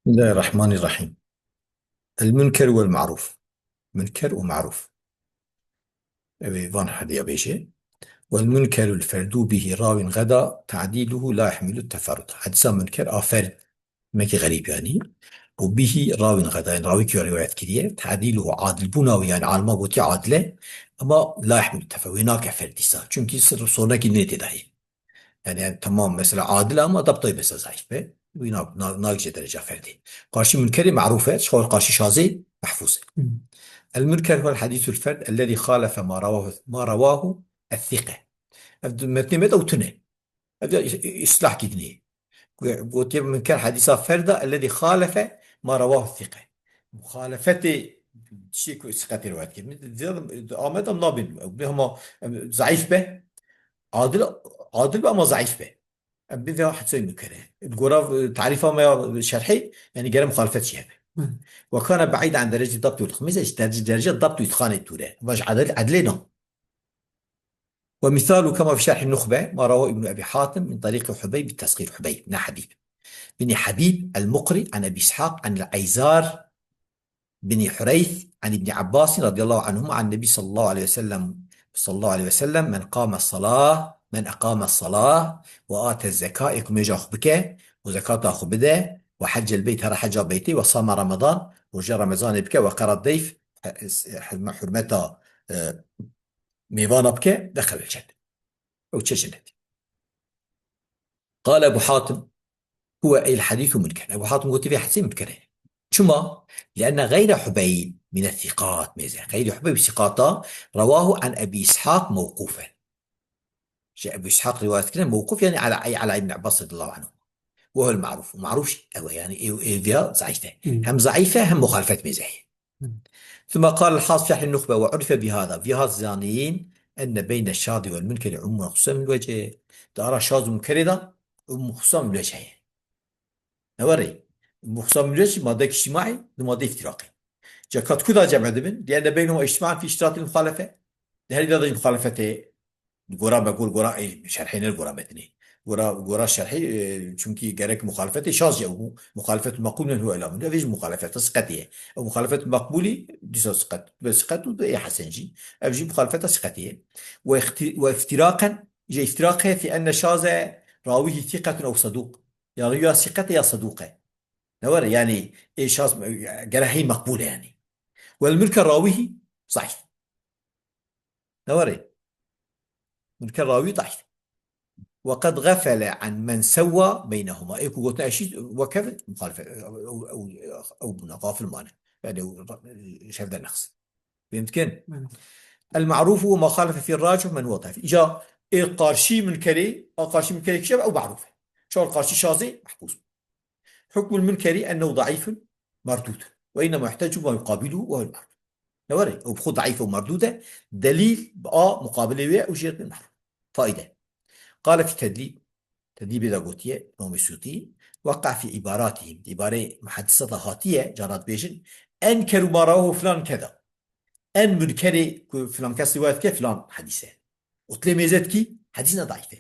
بسم الله الرحمن الرحيم. المنكر والمعروف. منكر ومعروف. فان حدي بيشي. والمنكر الفرد به راو غدا تعديله لا يحمل التفرد. حديث منكر فرد مكي غريب يعني. وبه راو غدا يعني راوي كي روايات كده تعديله عادل بناوي يعني عالما بوتي عادلة. أما لا يحمل التفرد هناك فرد سا çünkü sır sonra ne dahi. Yani tamam mesela adil ama ضبطه mesela zayıf be. ناقص درجة فردي. قارشي منكر معروفة شغل قارشي شاذ محفوظ. المنكر هو الحديث الفرد الذي خالف ما رواه الثقة. متن أو تنه. هذا إصلاح كدني. قلت منكر حديث فرد الذي خالف ما رواه الثقة. مخالفة شيء ثقة روايات كده. آمد أم نابن بهم ضعيف به. عادل. عادل بقى ما ضعيف به. بذا واحد زي منكره. الجراف تعريفه ما شرحي يعني جرى مخالفة شيء. وكان بعيد عن درجة الضبط والتخميس درجة الضبط يتخان التوراه مش عدلنا. ومثاله كما في شرح النخبة ما رواه ابن أبي حاتم من طريق حبيب بالتصغير حبيب بن حبيب بن حبيب المقري عن أبي إسحاق عن العيزار بن حريث عن ابن عباس رضي الله عنهما عن النبي صلى الله عليه وسلم من أقام الصلاة وآتى الزكاة يكون يجا بك وزكاة أخو بده وحج البيت هر حج بيتي وصام رمضان ورجع رمضان بك وقرى الضيف حرمتها ميضان بك دخل الجنة أو تشجنة. قال أبو حاتم هو الحديث منكر. أبو حاتم قلت فيه حسين منكر. شما لأن غير حبيب من الثقات ميزة غير حبيب ثقاتا رواه عن أبي إسحاق موقوفا. جاء أبو إسحاق رواية كده موقوف يعني على ابن عباس رضي الله عنه. وهو المعروف ومعروف أو يعني إيه ضعيفة. هم ضعيفة هم مخالفة ميزة. ثم قال الحافظ في أهل النخبة وعرف بهذا في هذا الزانيين أن بين الشاذ والمنكر عموما خصوصا من الوجه. ترى شاذ ومنكر ده خصوصا من الوجهين. نوري مخصوصا من الوجه مادة اجتماعي ومادة افتراقي. جاكات كذا جمع دبن لأن بينهما اجتماع في اشتراط المخالفة. هل هذا المخالفة قرا بقول قرا شرحين القرا متني قرا شرحي çünkü gerek muhalefeti şaz او مخالفة المقبول من هو إلى من فيش مخالفة سقطية أو مخالفة المقبولي ديس سقط بس سقط وده حسنجي أبجي مخالفة سقطية وافتراقا جاي افتراقه في أن شاذ راويه ثقة أو صدوق يعني يا ثقة يا صدوقة نور يعني إيه شاذ جرحي مقبولة يعني والملك راويه صحيح نور ملك الراوي ضعيف وقد غفل عن من سوى بينهما إيه قلنا شيء وكذا مخالفة أو غافل مانع يعني شاف ذا النقص يمكن المعروف هو ما خالف في الراجح من هو ضعيف جاء إيه قارشي من كري أو قارشي من كري كشف أو معروف شو القارشي شاذي محفوظ حكم المنكري أنه ضعيف مردود وإنما يحتاج ما يقابله وهو المعروف نوري وبخو ضعيفة ومردودة دليل بقى مقابلة وجهة المعروف فائدة. قال في تدريب لاغوتية نومي وقع في عباراتهم عبارة محادثة هاتية جرات بيجن أنكروا ما رواه فلان كذا أن منكر فلان كاس رواية كيف فلان حديثة وطلع ميزات كي حديثنا ضعيفة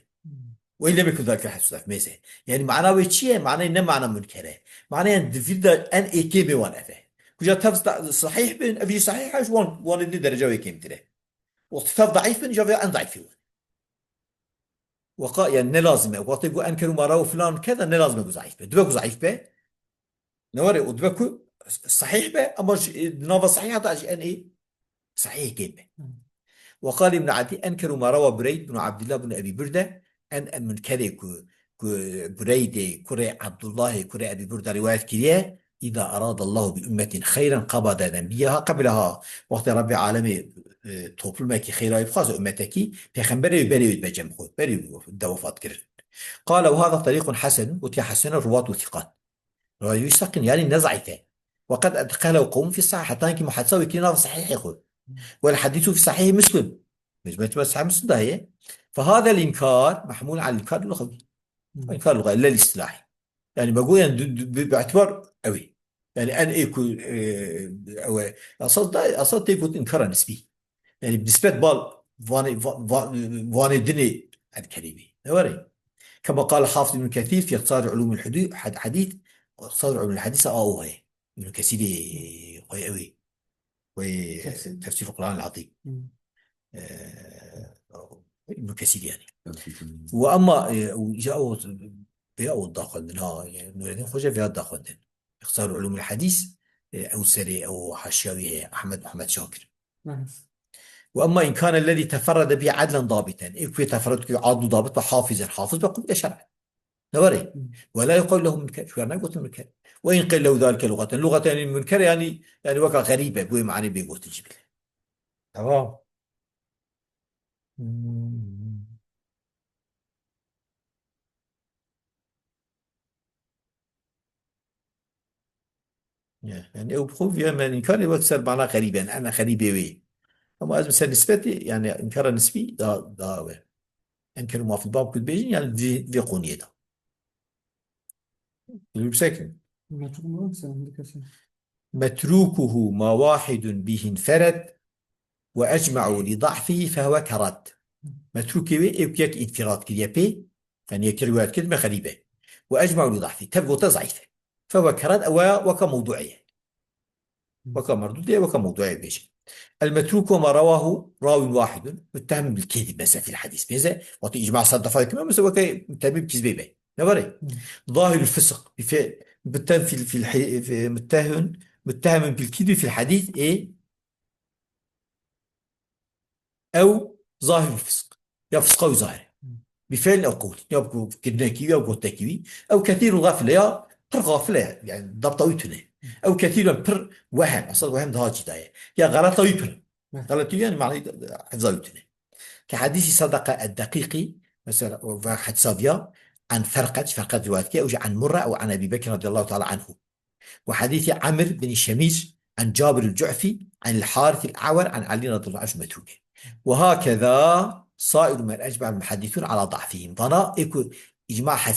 وإن لم يكن ذلك الحديث ضعيف ميزة يعني معناه ويتشيه معناه إنه معنى منكره معناه أن دفيدا أن إيكي بوان أفه كجا تفز صحيح بين أبي صحيح إيش وان إني درجة ويكيم تره وتفز ضعيف بين جا أن ضعيف يعني نلازمه وقت يقول أنكروا ما رواه فلان كذا نلازمه يقول ضعيف به دبكو ضعيف به نوري ودبكو صحيح به أما نوفا صحيح هذا أن إيه صحيح جيبه. وقال ابن عدي أنكروا ما روى بريد بن عبد الله بن أبي بردة أن من كذا بريد كري عبد الله كري أبي بردة رواية كريه إذا أراد الله بأمة خيرا قبض نبيها قبلها وقت رب العالمين توبل ماكي خيرا يبخاز أمتك بيخنبري بريد بجمعه بريد دوفات كرد. قال وهذا طريق حسن وتحسن الرواة والثقات رواية يستقن يعني نزعته وقد أدخله قوم في الصحيح حتى يمكن محادثة كنا في صحيح يقول والحديث في صحيح مسلم مش بس صحيح مسلم ده هي. فهذا الإنكار محمول على الإنكار اللغوي إنكار اللغوي لا الاصطلاحي يعني بقول يعني باعتبار قوي يعني أن يكون أو أصلا يكون إنكار نسبي يعني بنسبة بال فاني دني الكلمة نوري كما قال حافظ ابن كثير في اختصار علوم الحديث صدر علوم الحديث هي ابن كثير قوي قوي، وتفسير القرآن العظيم ابن كثير يعني. واما جاءوا بيئوا الداخل منها يعني نورين خوجة فيها الداخل دين اختاروا علوم الحديث او سري او حشاوي احمد محمد شاكر. واما ان كان الذي تفرد به عدلا ضابطا اكوي تفرد عضو ضابط وحافظا حافظ بقول شرع نوري، ولا يقول له منكر شو يعني قلت المنكر، وان قيل له ذلك لغة يعني المنكر يعني وقع غريبة بوي معني بيقول الجبل. تمام. مم. يعني أو بخوف يعني إنكار يوكسر معناه غريبا أنا غريبة وي، أما از مثلا نسبتي يعني إنكار نسبي دا وي إنكار ما في الباب كل بيجي يعني دي قونية ده اللي بسكن متروكه ما واحد به انفرد وأجمع لضعفه فهو كرد. متروك وي يك انفراد كده بي يعني يك روايات كلمة غريبة وأجمع لضعفه تبقى ضعيفة فهو كرد أو وكموضوعية وكمردودية وكموضوعية بيجي. المتروك وما رواه راوي واحد متهم بالكذب مثلا في الحديث ماذا وطي إجماع صدق فايك ما مسوى كي متهم بكذبه نبري ظاهر الفسق متهم متهم بالكذب في الحديث إيه أو ظاهر الفسق يا فسق أو ظاهر بفعل أو قول يا كدناكي أو قلتاكي أو كثير غافل يا بر غافلة يعني ضبط ويتونه أو كثير بر وهم أصلا وهم ده جداية يا غلط ويبر غلط يعني معنى حفظ ويتونه كحديث صدقة الدقيقي مثلا واحد صافيا عن فرقة روايتك أو عن مرة أو عن أبي بكر رضي الله تعالى عنه، وحديث عمرو بن الشميس عن جابر الجعفي عن الحارث الأعور عن علي رضي الله عنه متروك. وهكذا صائر من أجمع المحدثون على ضعفهم ضنا إكو إجماع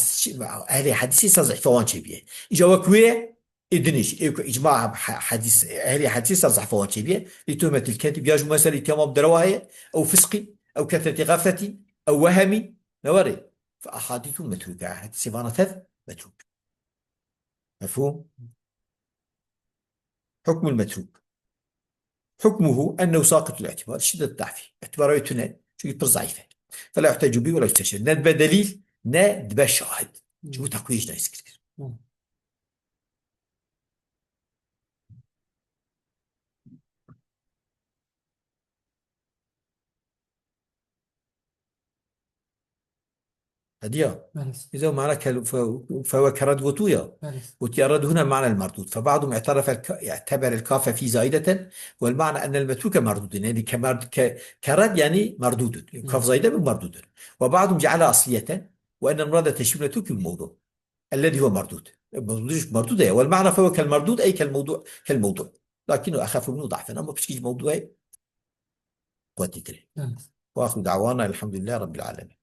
أهل حديث يسترزح فوان شبيه إجا وكوية إدنيش إكو إجماع حديث أهل حديث يسترزح فوان شبيه لتهمة الكذب ياجو مسألة تمام درواهية أو فسقي أو كثرة غفلة أو وهمي نوري فأحاديث متروكة حديث سيفانا متروك. مفهوم؟ حكم المتروك حكمه أنه ساقط الاعتبار شدة الضعف اعتباره يتنال شو يبر ضعيفة فلا يحتاج به ولا يستشهد ندب دليل ندب شاهد شو تقويش نايس كتير. هدية إذا معنى فهو كرد وطوية وتيرد هنا معنى المردود فبعضهم اعتبر الكاف في زائدة والمعنى أن المتروك مردود يعني كرد يعني مردود كاف زائدة مردود وبعضهم جعلها أصلية وأن المراد تشميل المتروك بالموضوع الذي هو مردود مردود والمعنى فهو كالمردود أي كالموضوع لكنه أخف منه ضعفا أما بشكل موضوعي قوة تدري. وآخر دعوانا الحمد لله رب العالمين.